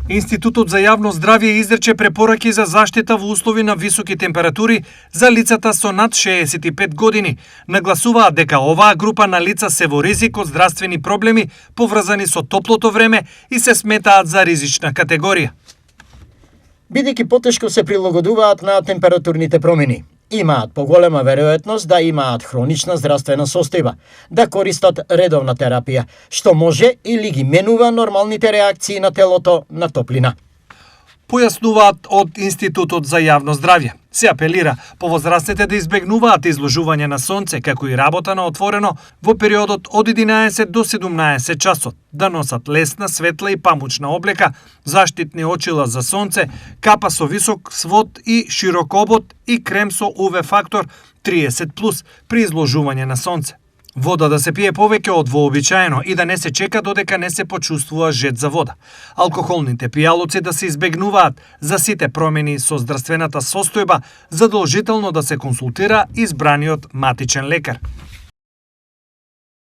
Институтот за јавно здравје изрече препораки за заштита во услови на високи температури за лицата со над 65 години. Нагласуваат дека оваа група на лица се во ризик од здравствени проблеми поврзани со топлото време и се сметаат за ризична категорија. Бидејќи потешко се прилагодуваат на температурните промени, имаат поголема веројатност да имаат хронична здравствена состојба, да користат редовна терапија, што може или ги менува нормалните реакции на телото на топлина. Појаснуваат од Институтот за јавно здравје. Се апелира повозрастните да избегнуваат изложување на сонце, како и работа на отворено во периодот од 11 до 17 часот, да носат лесна, светла и памучна облека, заштитни очила за сонце, капа со висок свод и широк обод и крем со UV фактор 30+ при изложување на сонце. Вода да се пие повеќе од вообичаено и да не се чека додека не се почувствува жед за вода. Алкохолните пијалоци да се избегнуваат. За сите промени со здравствената состојба задолжително да се консултира избраниот матичен лекар.